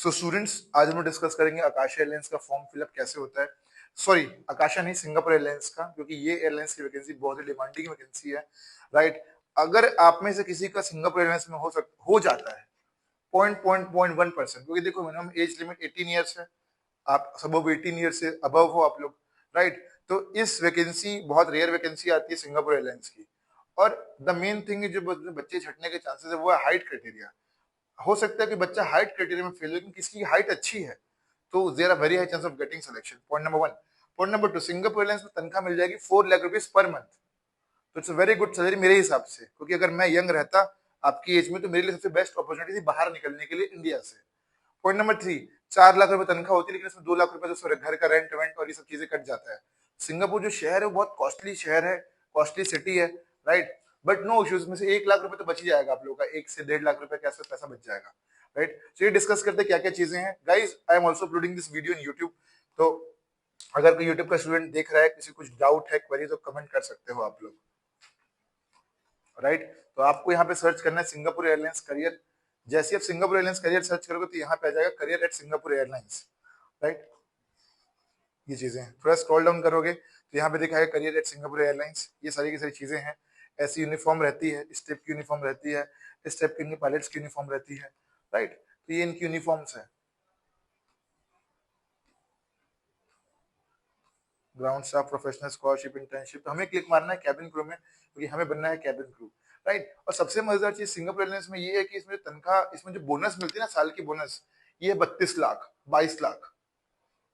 So students, आज हम discuss करेंगे आकाशा एयरलाइंस का फॉर्म फिलअप कैसे होता है। सॉरी, आकाशा नहीं, सिंगापुर एयरलाइंस का, क्योंकि ये एयरलाइंस की वैकेंसी बहुत ही डिमांडिंग वैकेंसी है। राइट। अगर आप में से किसी का सिंगापुर एयरलाइंस में हो जाता है, 0.1%, क्योंकि देखो मिनिमम एज लिमिट 18 ईयर्स है। आप सब 18 ईयर से अबव हो आप लोग। राइट। तो इस वैकेंसी बहुत रेयर वैकेंसी आती है सिंगापुर एयरलाइंस की। और द मेन थिंग जो बच्चे छटने के चांसेस है वो है हाइट क्राइटेरिया। हो सकता है कि बच्चा हाइट क्राइटेरिया में फेल हो, लेकिन किसकी हाइट अच्छी है तो there are very high chance of getting selection. Point number 1। Point number 2, Singapore airlines में तनख्वाह मिल जाएगी 4 लाख रुपीज पर मंथ। तो इट्स वेरी गुड सैलरी मेरे हिसाब से, क्योंकि अगर मैं यंग रहता आपकी एज में तो मेरे लिए सबसे बेस्ट अपॉर्चुनिटी थी बाहर निकलने के लिए इंडिया से। पॉइंट नंबर 3, 4 लाख रुपए तनख्वाह होती है, लेकिन इसमें 2 लाख रुपए तो घर का रेंट वेंट और ये सब चीजें कट जाता है। सिंगापुर जो शहर है वो बहुत कॉस्टली शहर है, कॉस्टली सिटी है। राइट। बट नो इश्यूज में से 1 लाख रुपए तो बच ही जाएगा आप लोगों का, 1 से 1.5 लाख रुपए का ऐसा पैसा बच जाएगा। राइट। चलिए डिस्कस करते हैं क्या क्या चीजें हैं। Guys, I am also uploading this video in YouTube. तो अगर कोई यूट्यूब का स्टूडेंट देख रहा है, किसी कुछ डाउट है, क्वेरी, तो कमेंट कर सकते हो आप लोग। राइट। तो आपको यहाँ पे सर्च करना है सिंगापुर एयरलाइंस करियर। जैसे आप सिंगापुर एयरलाइंस करियर सर्च करोगे तो यहाँ पे आ जाएगा career at Singapore airlines. Right. ये चीजें हैं, थोड़ा स्क्रॉल डाउन करोगे तो यहाँ पे दिखाएगा करियर एट सिंगापुर एयरलाइंस। ये सारी की सारी चीजें हैं। ऐसी यूनिफॉर्म रहती है, स्टेप की यूनिफॉर्म रहती है, स्टेप की पायलट्स की यूनिफॉर्म रहती है। राइट। तो ये इनकी यूनिफॉर्म्स है। Ground staff professional scholarship internship, तो हमें क्लिक मारना है कैबिन क्रू में, क्योंकि हमें बनना है कैबिन क्रू। राइट। और सबसे मजेदार चीज सिंगापुर एयरलाइंस में ये है कि इसमें तनख्वाह, इसमें जो बोनस मिलती है ना, साल की बोनस, ये 32 लाख, 22 लाख।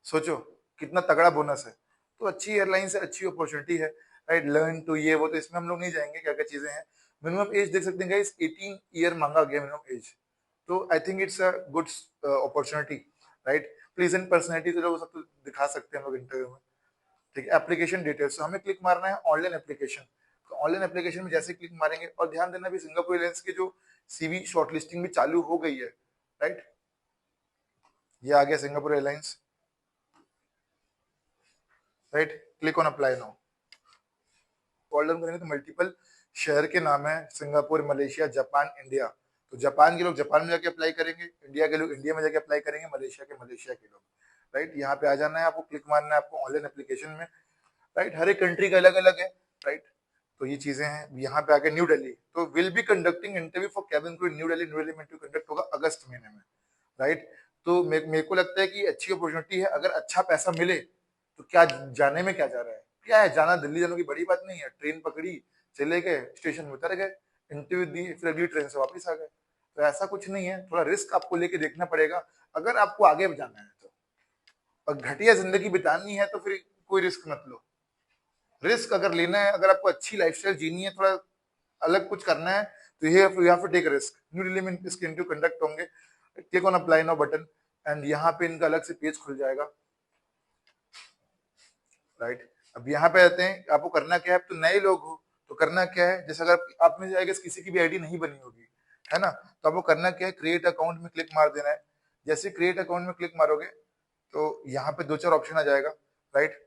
सोचो कितना तगड़ा बोनस है। तो अच्छी एयरलाइन है, अच्छी अपॉर्चुनिटी है। राइट। लर्न टू ये वो तो इसमें हम लोग नहीं जाएंगे, क्या क्या चीजें हैं। मिनिमम एज देख सकते हैं गाइस, 18 ईयर मांगा गया मिनिमम एज। तो I think it's a good opportunity. Right. Pleasant personality तो लोग सब तो दिखा सकते हैं हम लोग इंटरव्यू में। ठीक है। एप्लीकेशन डिटेल्स, तो हमें क्लिक मारना है ऑनलाइन एप्लीकेशन। तो ऑनलाइन एप्लीकेशन में जैसे क्लिक मारेंगे, और ध्यान देना भी सिंगापुर एयरलाइंस की जो सीवी शॉर्टलिस्टिंग भी चालू हो गई है। राइट। ये आ गया Singapore airlines. Right. Click on apply now. Scroll down करेंगे तो मल्टीपल शहर के नाम है, सिंगापुर, मलेशिया, जापान, इंडिया। तो जापान के लोग जापान में जाके अप्लाई करेंगे, इंडिया के लोग इंडिया में जाके अप्लाई करेंगे, मलेशिया के लोग। राइट। यहाँ पे आ जाना है, आपको क्लिक मारना है आपको ऑनलाइन एप्लीकेशन में। राइट। हर एक कंट्री का अलग अलग है। राइट। तो ये चीजें हैं। यहाँ पे आके न्यू दिल्ली, तो will be conducting interview for cabin crew new Delhi. New Delhi में इंटरव्यू कंडक्ट होगा अगस्त महीने में। राइट। तो मेरे को लगता है कि अच्छी अपॉर्चुनिटी है। अगर अच्छा पैसा मिले तो क्या जाने में क्या जा रहा है, क्या है, जाना दिल्ली जाने की बड़ी बात नहीं है। ट्रेन पकड़ी, चले गए, स्टेशन में उतर गए, इंटरव्यू दी, फिर अगली ट्रेन से वापस आ गए। तो ऐसा कुछ नहीं है, थोड़ा रिस्क आपको लेके देखना पड़ेगा अगर आपको आगे जाना है तो। और घटिया जिंदगी बितानी है तो फिर कोई रिस्क मत लो। रिस्क अगर लेना है, अगर आपको अच्छी लाइफस्टाइल जीनी है, थोड़ा अलग कुछ करना है, तो ये you have to take risk. New Delhi में इसके इंटरव्यू कंडक्ट होंगे। Click on apply now button, and यहाँ पे इनका अलग से पेज खुल जाएगा। राइट। अब यहाँ पे आते हैं, आपको करना क्या है। तो नए लोग हो तो करना क्या है, जैसे अगर आप में जाएगा किसी की भी आईडी नहीं बनी होगी, है ना, तो आपको करना क्या है, क्रिएट अकाउंट में क्लिक मार देना है। जैसे क्रिएट अकाउंट में क्लिक मारोगे तो यहाँ पे दो चार ऑप्शन आ जाएगा। राइट।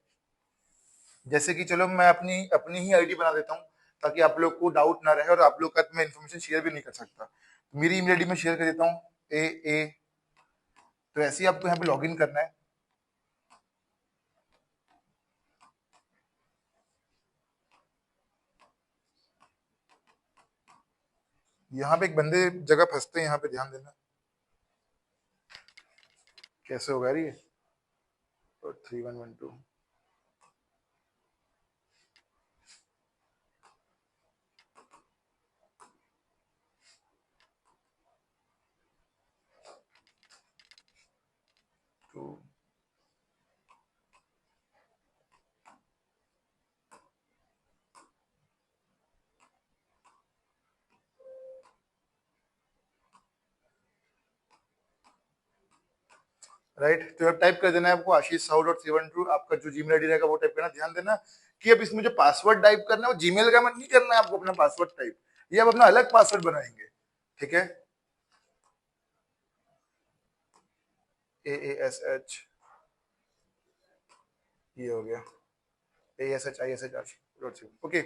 जैसे कि चलो मैं अपनी अपनी ही आईडी बना देता हूँ, ताकि आप लोग को डाउट ना रहे और आप लोग का मैं इन्फॉर्मेशन शेयर भी नहीं कर सकता। मेरी ईमेल आईडी में शेयर कर देता हूँ, ए। तो ऐसे ही आपको यहाँ पे लॉग इन करना है। यहाँ पे एक बंदे जगह फंसते हैं, यहाँ पे ध्यान देना कैसे होगा ये। 3112। तो राइट। तो अब टाइप कर देना है आपको, आशीष साहू डॉट सेवन टू, आपका जो जीमेल आईडी रहेगा वो टाइप करना। ध्यान देना कि अब इसमें जो पासवर्ड टाइप करना है वो जीमेल का मत नहीं करना है आपको अपना पासवर्ड टाइप, ये आप अपना अलग पासवर्ड बनाएंगे। ठीक है। AASH, ये हो गया, ASHISH डॉट सी। ओके,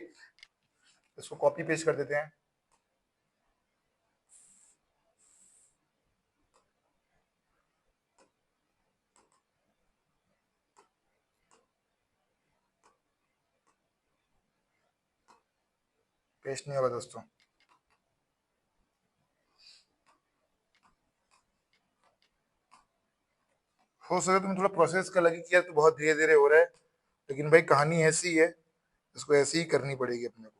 इसको कॉपी पेस्ट कर देते हैं। पेस्ट नहीं होगा दोस्तों। हो सके तो मैं थोड़ा प्रोसेस का लगे कि यार तो बहुत धीरे धीरे हो रहा है, लेकिन भाई कहानी ऐसी है, इसको ऐसी ही करनी पड़ेगी अपने को।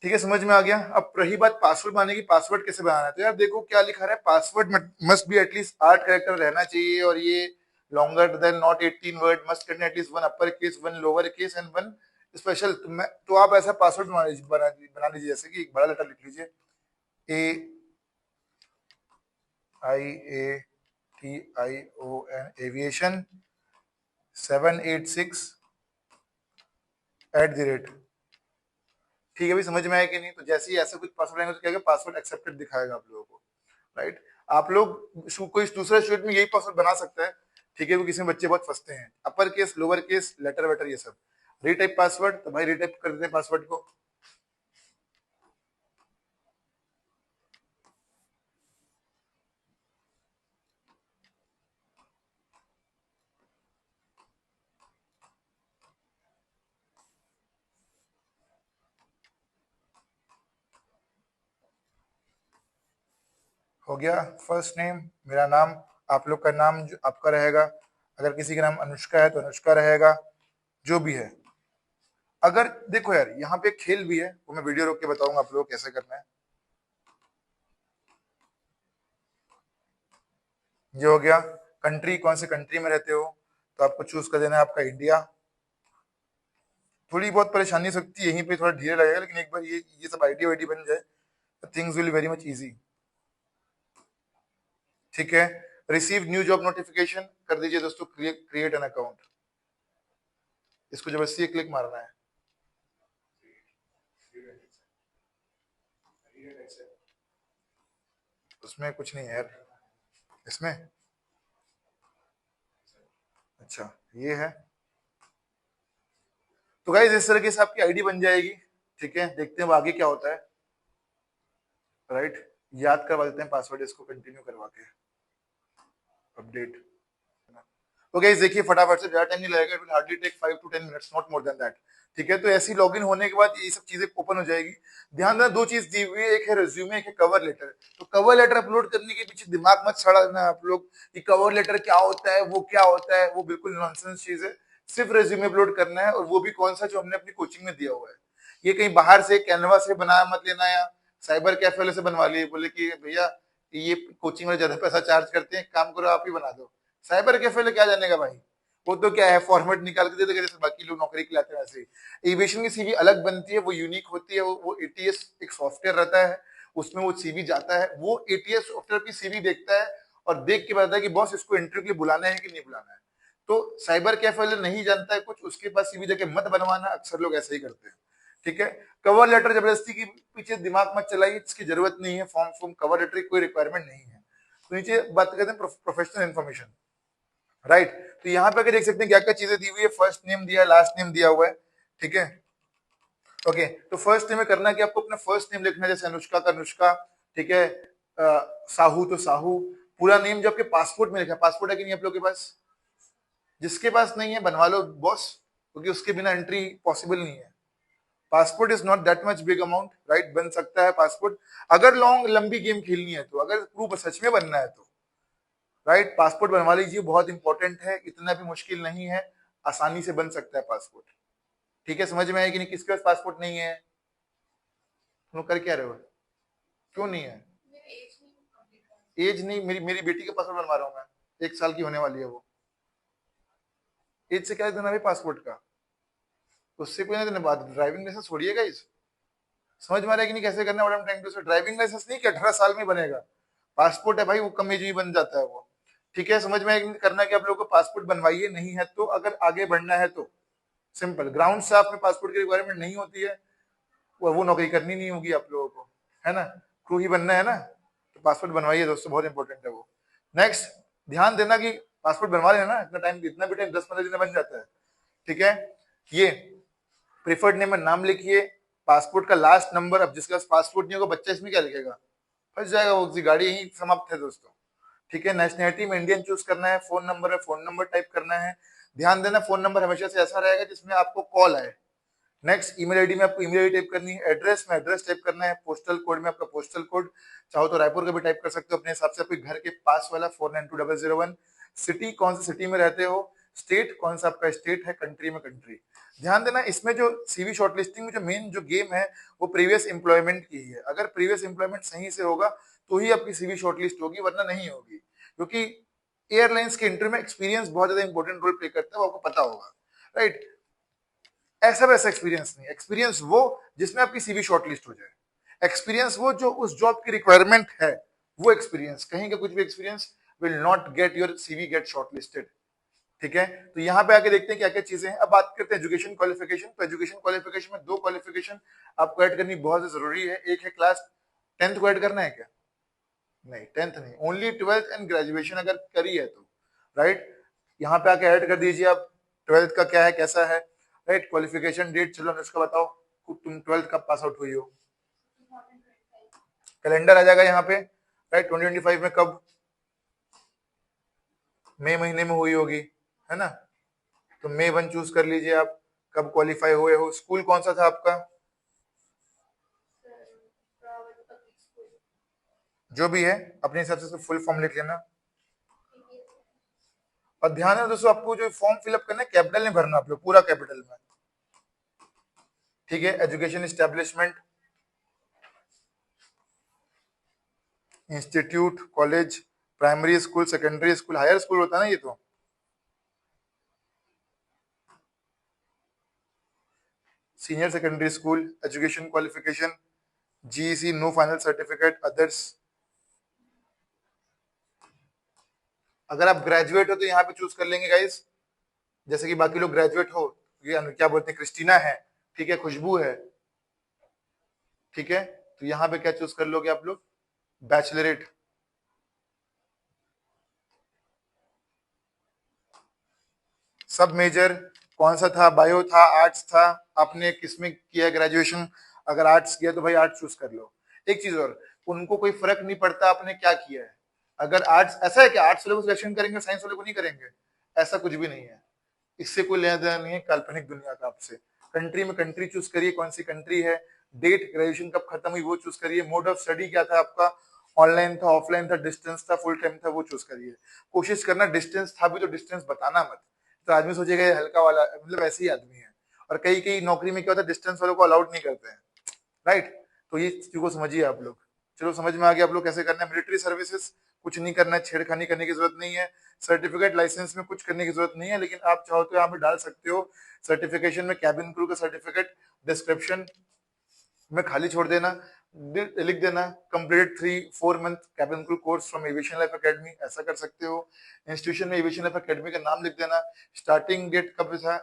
ठीक है, समझ में आ गया। अब रही बात पासवर्ड बनाने की, पासवर्ड कैसे बनाना है, तो यार देखो क्या लिखा रहा है, password must be at least 8 character रहना चाहिए, और ये longer than not 18 word, must contain at least one upper case, one lower case and one special. तो आप ऐसा पासवर्ड बना लीजिए, जैसे कि एक बड़ा लेटर लिख लीजिए, AIATION एविएशन 786 @ ठीक है, भी समझ में आया कि नहीं। तो जैसे ही ऐसा कुछ पासवर्ड आएगा तो क्या पासवर्ड एक्सेप्टेड दिखाएगा आप लोगों को, राइट। आप लोग कोई दूसरा स्टूडेंट में यही पासवर्ड बना सकता है, ठीक है, वो किसी में बच्चे बहुत फंसते हैं, upper case lower case letter वेटर ये सब। रीटाइप पासवर्ड, तो भाई रीटाइप कर देते हैं पासवर्ड को। हो गया, फर्स्ट नेम मेरा नाम, आप लोग का नाम जो आपका रहेगा, अगर किसी का नाम अनुष्का है तो अनुष्का रहेगा, जो भी है। अगर देखो यार यहाँ पे खेल भी है, वो मैं वीडियो रोक के बताऊंगा आप लोगों को कैसे करना है। ये हो गया, कंट्री कौन से कंट्री में रहते हो, तो आपको चूज कर देना है आपका इंडिया। थोड़ी बहुत परेशानी हो सकती है यहीं पे, थोड़ा धीरे लगेगा, लेकिन एक बार ये सब आईडी वाईडी बन जाए, things will very much easy. ठीक है, रिसीव न्यू जॉब नोटिफिकेशन कर दीजिए दोस्तों, क्रिएट एन अकाउंट, इसको जबरदस्ती क्लिक मारना है। उसमें कुछ नहीं है यार, इसमें अच्छा ये है। तो गाइस इस तरीके से आपकी आईडी बन जाएगी, ठीक है, देखते हैं अब आगे क्या होता है, राइट। याद करवा देते हैं पासवर्ड इसको कंटिन्यू करवा के, अपडेट। तो गाइस देखिए फटाफट से, ज्यादा टाइम नहीं लगेगा, it will hardly take 5 to 10 minutes, not more than that. ठीक है, तो ऐसी लॉगिन होने के बाद ये सब चीजें ओपन हो जाएगी। ध्यान देना, दो चीज दी हुई है, एक है रिज्यूमे, एक है कवर लेटर। तो कवर लेटर अपलोड करने के पीछे दिमाग मत सड़ा देना आप लोग कि कवर लेटर क्या होता है, वो क्या होता है, वो बिल्कुल नॉनसेंस चीज है। सिर्फ रिज्यूमे अपलोड करना है, और वो भी कौन सा, जो हमने अपनी कोचिंग में दिया हुआ है। ये कहीं बाहर से कैनवा से बनाया मत लेना, या साइबर कैफे वाले से बनवा लिए, बोले कि भैया ये कोचिंग वाले ज्यादा पैसा चार्ज करते हैं, काम करो आप ही बना दो। साइबर कैफे ले क्या जानेगा भाई, वो तो क्या है, फॉर्मेट निकाल के दे देगा, जैसे बाकी लोग नौकरी के लाते हैं वैसे ही। एविएशन की सीवी अलग बनती है, वो यूनिक होती है, वो एटीएस एक सॉफ्टवेयर रहता है, उसमें वो सीवी जाता है, वो एटीएस सॉफ्टवेयर की सीवी देखता है, और देख के बताता है कि बॉस इसको इंटरव्यू के लिए बुलाना है कि नहीं बुलाना है। तो साइबर कैफे वाले नहीं जानता है कुछ, उसके पास सीवी जाके मत बनवाना, अक्सर लोग ऐसे ही करते हैं। ठीक है, कवर लेटर जबरदस्ती की पीछे दिमाग मत चलाइए, इसकी जरूरत नहीं है, फॉर्म फॉर्म कवर लेटर की कोई रिक्वायरमेंट नहीं है। तो नीचे बात करते हैं प्रोफेशनल इन्फॉर्मेशन, राइट। तो यहाँ पे अगर देख सकते हैं क्या क्या चीजें दी हुई है, फर्स्ट नेम दिया है, लास्ट नेम दिया हुआ है, ठीक है। ओके, तो फर्स्ट नेम में करना कि आपको अपना फर्स्ट नेम लिखना है, जैसे अनुष्का का अनुष्का, ठीक है, साहू तो साहू, पूरा नेम जो आपके पासपोर्ट में लिखा है। पासपोर्ट है कि नहीं आप लोग के पास, जिसके पास नहीं है बनवा लो बॉस, क्योंकि उसके बिना एंट्री पॉसिबल नहीं है। Passport is not that much big amount, right, बन सकता है पासपोर्ट, अगर लॉन्ग लंबी गेम खेलनी है तो, अगर प्रूफ सच में बनना है तो, राइट, पासपोर्ट बनवा लीजिए, बहुत इंपॉर्टेंट है, इतना भी मुश्किल नहीं है, आसानी से बन सकता है पासपोर्ट। ठीक है, समझ में आया कि नहीं, किसके पास पासपोर्ट नहीं है, तुम लोग कर क्या रहे हो, क्यों नहीं है। एज नहीं, मेरी मेरी बेटी का पासपोर्ट बनवा रहा हूँ मैं, 1 साल की होने वाली है वो। एज से क्या देना भाई पासपोर्ट का, उससे कोई नहीं बात, ड्राइविंग लाइसेंस छोड़िएगा इस, समझ में आ रहा है कि नहीं कैसे करना है, टाइम टू से ड्राइविंग लाइसेंस नहीं कि 18 साल में बनेगा, पासपोर्ट है भाई वो कम एज में बन जाता है वो। ठीक है, समझ में आया कि नहीं? करना कि आप लोगों को पासपोर्ट बनवाइए, नहीं है तो, अगर आगे बढ़ना है तो सिंपल, ग्राउंड स्टाफ में पासपोर्ट की रिक्वायरमेंट नहीं होती है, वो नौकरी करनी नहीं होगी आप लोगों को, है ना, क्रू ही बनना है ना, तो पासपोर्ट बनवाइए दोस्तों, बहुत इंपॉर्टेंट है वो। नेक्स्ट, ध्यान देना कि पासपोर्ट बनवा लेना, इतना टाइम, इतना भी टाइम 10-15 दिन में बन जाता है। ठीक है, ये प्रेफर्ड नेम में नाम लिखिए, पासपोर्ट का लास्ट नंबर, अब जिसके पास पासपोर्ट नहीं होगा बच्चा इसमें क्या लिखेगा, फंस जाएगा, वो उसकी गाड़ी यहीं समाप्त है दोस्तों। ठीक है, नेशनैलिटी में इंडियन चूज करना है, फोन नंबर है फोन नंबर टाइप करना है। ध्यान देना फोन नंबर हमेशा से ऐसा रहेगा जिसमें आपको कॉल आए। नेक्स्ट, ईमेल आईडी में आपको ईमेल आईडी टाइप करनी है, एड्रेस में एड्रेस टाइप करना है, पोस्टल कोड में आपका पोस्टल कोड, चाहो तो रायपुर का भी टाइप कर सकते हो अपने हिसाब से, आपके घर के पास वाला 492001। सिटी कौन सी सिटी में रहते हो, स्टेट कौन सा आपका स्टेट है, कंट्री में कंट्री। ध्यान देना इसमें जो सीवी शॉर्टलिस्टिंग में जो मेन जो गेम है वो प्रीवियस एम्प्लॉयमेंट की ही है। अगर प्रीवियस एम्प्लॉयमेंट सही से होगा तो ही आपकी सीवी शॉर्टलिस्ट होगी, वरना नहीं होगी। क्योंकि एयरलाइंस के इंटरव्यू में एक्सपीरियंस बहुत ज्यादा इंपॉर्टेंट रोल प्ले करता है, वो आपको पता होगा, राइट। ऐसा वैसा एक्सपीरियंस नहीं, एक्सपीरियंस वो जिसमें आपकी सीवी शॉर्टलिस्ट हो जाए, एक्सपीरियंस वो जो उस जॉब की रिक्वायरमेंट है, वो एक्सपीरियंस। कहीं का कुछ भी experience will not get your CV gate shortlisted. ठीक है, तो यहाँ पे आके देखते हैं क्या क्या चीजें हैं। अब बात करते हैं एजुकेशन क्वालिफिकेशन। तो एजुकेशन क्वालिफिकेशन में दो क्वालिफिकेशन आपको ऐड करनी बहुत जरूरी है। एक है क्लास 10th को ऐड करना है क्या? नहीं, 10th नहीं, ओनली 12th एंड ग्रेजुएशन अगर करी है तो, राइट। यहाँ पे आके ऐड कर दीजिए आप 12th का क्या है कैसा है, राइट। क्वालिफिकेशन डेट, चलो इसका बताओ तुम 12th कब पास आउट हुई हो, कैलेंडर आ जाएगा यहाँ पे, राइट। 2025 में कब, मई महीने में हुई होगी, है ना। तो मई 1 चूज कर लीजिए आप, कब क्वालिफाई हुए हो। स्कूल कौन सा था आपका, जो भी है अपने हिसाब से फुल फॉर्म लिख लेना। और ध्यान है दोस्तों, आपको जो फॉर्म फिलअप करना है कैपिटल में भरना, आप लोग पूरा कैपिटल में। ठीक है, education establishment, institute, college, primary school, secondary school, higher school होता है ना ये तो। Senior secondary school, education qualification, GEC, no final certificate, others. अगर आप ग्रेजुएट हो तो यहाँ पे चूज कर लेंगे गाइस, जैसे कि बाकी लोग ग्रेजुएट हो, ये क्या बोलते हैं, क्रिस्टीना है, ठीक है, खुशबू है, ठीक है। तो यहाँ पे क्या चूज कर लोगे आप लोग, बैचलरेट। सब मेजर कौन सा था, बायो था, आर्ट्स था, आपने किसमें किया ग्रेजुएशन, अगर आर्ट्स किया तो भाई आर्ट्स चूज कर लो। एक चीज और, उनको कोई फर्क नहीं पड़ता आपने क्या किया है। अगर आर्ट्स, ऐसा है कि आर्ट्स वाले को सिलेक्शन करेंगे साइंस वाले को नहीं करेंगे, ऐसा कुछ भी नहीं है। इससे कोई लेना देना नहीं है काल्पनिक दुनिया का आपसे। कंट्री में कंट्री चूज करिए, कौन सी कंट्री है, डेट ग्रेजुएशन कब खत्म हुई वो चूज करिए, मोड ऑफ स्टडी क्या था आपका, ऑनलाइन था, ऑफलाइन था, डिस्टेंस था, फुल टाइम था, वो चूज करिए। कोशिश करना डिस्टेंस था भी तो डिस्टेंस बताना मत, तो आदमी सोचेगा ये हल्का वाला, मतलब ऐसे ही आदमी है। और कई कई नौकरी में क्या होता है, डिस्टेंस वालों को अलाउड नहीं करते हैं, राइट। तो ये चीज को समझिए आप लोग। चलो समझ में आ गया आप लोग कैसे करना है। मिलिट्री सर्विसेज कुछ नहीं करना है, छेड़खानी करने की जरूरत नहीं है। सर्टिफिकेट लाइसेंस में कुछ करने की जरूरत नहीं है, लेकिन आप चाहो तो यहाँ पे डाल सकते हो सर्टिफिकेशन में कैबिन क्रू का सर्टिफिकेट, डिस्क्रिप्शन में खाली छोड़ देना, लिख देना complete 3-4 month cabin crew course from aviation life academy, ऐसा कर सकते हो। इंस्टीट्यूशन में एविएशन लाइफ एकेडमी का नाम लिख देना, स्टार्टिंग डेट कब था,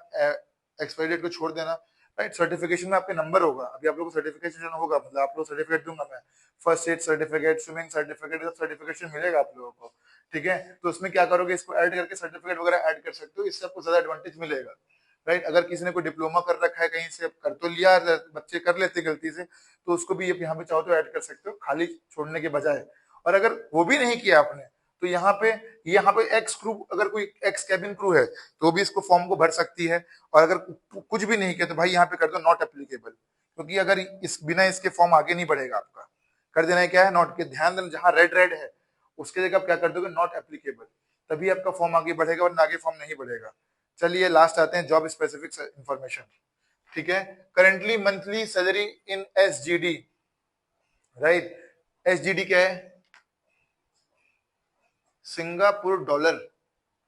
एक्सपायरी डेट को छोड़ देना, राइट। सर्टिफिकेशन में आपके नंबर होगा, अभी आप लोगों को सर्टिफिकेशन होगा, मतलब आप लोग सर्टिफिकेट दूंगा मैं, first aid certificate, swimming certificate, सब सर्टिफिकेशन मिलेगा आप लोगों को। ठीक है, तो उसमें क्या करोगे, इसको ऐड करके सर्टिफिकेट वगैरह ऐड कर सकते हो, इससे आपको ज्यादा एडवांटेज मिलेगा, राइट। अगर किसी ने कोई डिप्लोमा कर रखा है कहीं से, कर तो लिया, बच्चे कर लेते गलती से, तो उसको भी यहाँ पे चाहो तो ऐड कर सकते हो, खाली छोड़ने के बजाय। और अगर वो भी नहीं किया आपने, तो यहाँ पे एक्स क्रू, अगर कोई एक्स कैबिन क्रू है तो भी इसको फॉर्म को भर सकती है। और अगर कुछ भी नहीं किया तो भाई यहाँ पे कर दो नॉट एप्लीकेबल, क्योंकि अगर इस बिना इसके फॉर्म आगे नहीं बढ़ेगा आपका। कर देना है क्या है, नॉट के, ध्यान देना जहां रेड रेड है उसके जगह आप क्या कर दोगे, नॉट एप्लीकेबल, तभी आपका फॉर्म आगे बढ़ेगा, वरना आगे फॉर्म नहीं बढ़ेगा। चलिए लास्ट आते हैं जॉब स्पेसिफिक इंफॉर्मेशन। ठीक है, currently monthly salary in SGD, right. SGD क्या है, सिंगापुर डॉलर,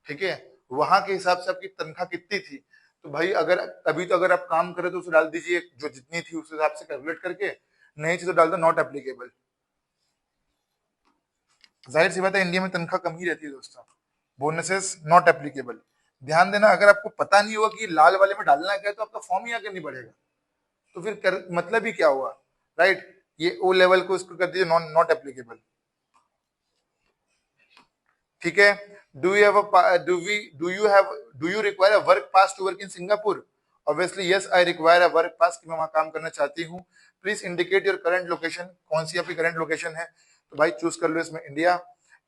ठीक है। वहां के हिसाब से आपकी तनख्वाह कितनी थी, तो भाई अगर अभी तो अगर आप काम करें तो उसे डाल दीजिए जो जितनी थी उस हिसाब से कैलकुलेट करके, नहीं थी तो डाल दो नॉट एप्लीकेबल। जाहिर सी बात है इंडिया में तनख्वाह कम ही रहती है दोस्तों, बोनसेस नॉट एप्लीकेबल। ध्यान देना, अगर आपको पता नहीं होगा कि लाल वाले में डालना क्या है तो आपका फॉर्म ही आगे नहीं बढ़ेगा, तो फिर मतलब ही क्या हुआ, राइट। ये ओ लेवल को इसको कर दीजिए नॉन नॉट एप्लीकेबल। ठीक है, do you require a work pass to work in Singapore, obviously yes I require a work pass, कि मैं वहां काम करना चाहती हूँ। Please indicate your current location, कौन सी आपकी करंट लोकेशन है, तो भाई चूज कर लो इसमें India.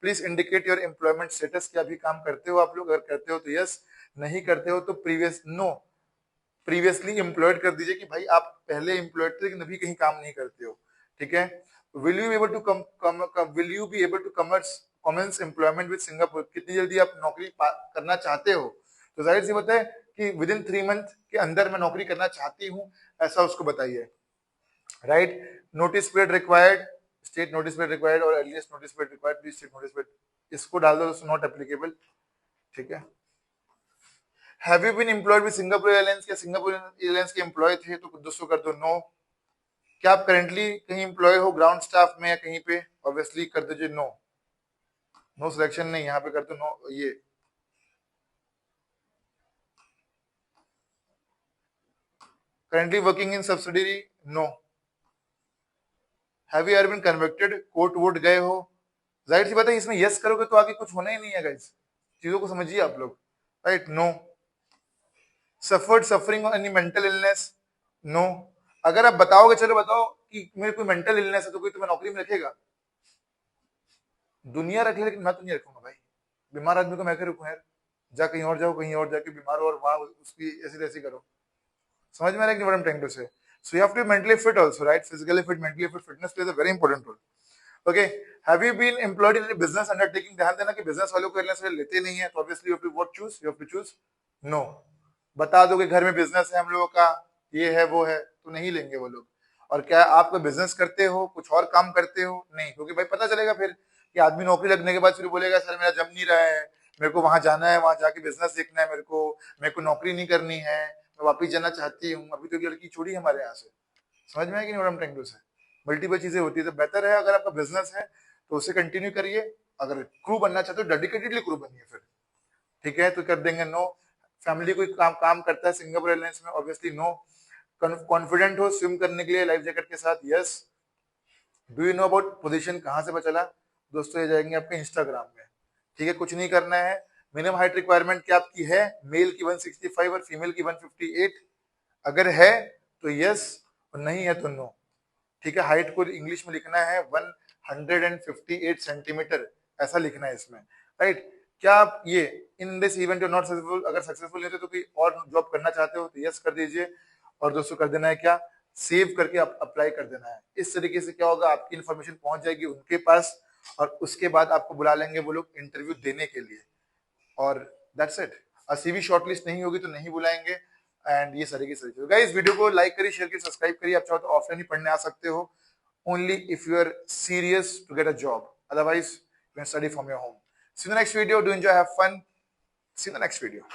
Please indicate your employment status, क्या अभी काम करते हो आप लोग, अगर करते हो तो यस, नहीं करते हो तो प्रीवियसली एम्प्लॉयड कर दीजिए कि भाई आप पहले एम्प्लॉयड थे लेकिन अभी कहीं काम नहीं करते हो। ठीक है, will you be able to will you be able to commence employment with Singapore, कितनी जल्दी आप नौकरी करना चाहते हो, तो जाहिर सी बात है कि विद इन 3 मंथ के अंदर मैं नौकरी करना चाहती हूँ, ऐसा उसको बताइए। Right, notice period required, state notice period required और earliest notice period required, please state notice period, इसको डाल दो, नॉट एप्लीकेबल। ठीक है, have you been employed with Singapore Airlines, क्या सिंगापुर एयरलाइंस के एम्प्लॉय थे, तो दोस्तों कर दो नो। क्या आप करेंटली कहीं एम्प्लॉय हो ग्राउंड स्टाफ में या कहीं पे, ऑब्वियसली कर दीजिए नो, नो सिलेक्शन नहीं, यहाँ पे कर दो नो ये। Currently working in subsidiary, no. Have you ever been convicted, court वोट गए हो, जाहिर सी बात है इसमें यस करोगे तो आगे कुछ होना ही नहीं है गाइस, चीजों को समझिए आप लोग। Right, no. Suffered suffering any mental illness, no. अगर आप बताओगे, चलो बताओ कि मेरे कोई मेंटल इलनेस है, तो कोई तुम्हें नौकरी में रखेगा? दुनिया रख ले लेकिन मैं तो नहीं रखूंगा भाई, बीमार आदमी को मैं क्यों रखूं यार, जा कहीं और जाओ, कहीं और जाके बीमार हो और वहां उसकी ऐसी तैसी करो। समझ में आ रहा है कि what I'm trying to say? So you have to be mentally fit also, right? Physically fit, mentally fit. Fitness plays a very important role. Okay. Have you been employed in any business undertaking? ध्यान देना कि business वालों को airlines वाले लेते नहीं है, तो obviously you have to what choose? You have to choose no. बता दो कि घर में बिजनेस है हम लोगों का, ये है वो है, तो नहीं लेंगे वो लोग। और क्या आप कोई बिजनेस करते हो, कुछ और काम करते हो? नहीं, क्योंकि भाई पता चलेगा फिर कि आदमी नौकरी लगने के बाद फिर बोलेगा सर मेरा जम नहीं रहा है, मेरे को वहां जाना है, वहां जाके बिजनेस देखना है, मेरे को नौकरी नहीं करनी है, मैं वापिस जाना चाहती हूँ, अभी तो एक लड़की छोड़ी हमारे यहाँ से। समझ में आया कि नहीं ट्राइंग टू से? मल्टीपल चीजें होती है, तो बेटर है अगर आपका बिजनेस है तो उसे कंटिन्यू करिए, अगर क्रू बनना चाहते हो डेडिकेटेडली क्रू बनिए फिर। ठीक है, तो कर देंगे नो। फैमिली कोई काम करता है सिंगापुर एयरलाइंस में, ऑब्वियसली नो। कॉन्फिडेंट हो स्विम करने के लिए लाइफ जैकेट के साथ, yes. Do you know about position, कहां से पता चला? दोस्तों ये जाएंगे आपके इंस्टाग्राम में। ठीक है, कुछ नहीं करना है। मिनिमम हाइट रिक्वायरमेंट क्या आपकी है? मेल की 165 और फीमेल की 158, अगर है तो यस और नहीं है तो नो। ठीक है, हाइट को इंग्लिश में लिखना है 158 सेंटीमीटर, ऐसा लिखना है इसमें। राइट, क्या आप ये in this event not successful, अगर सक्सेसफुल नहीं होते तो कोई और जॉब करना चाहते हो तो यस कर दीजिए, और दोस्तों कर देना है क्या, सेव करके अप्लाई कर देना है। इस तरीके से क्या होगा, आपकी इन्फॉर्मेशन पहुंच जाएगी उनके पास, और उसके बाद आपको बुला लेंगे वो लोग इंटरव्यू देने के लिए, और दैट्स इट। और सीवी शॉर्टलिस्ट नहीं होगी तो नहीं बुलाएंगे। एंड ये सारी की सारी चीजें, गाइस वीडियो को लाइक करिए, शेयर करिए, सब्सक्राइब करिए। आप चाहो तो ऑफलाइन ही पढ़ने आ सकते हो, only if you are serious to get a job, otherwise you can study from your home. See you in the next video, do enjoy, have fun, see you in the next video.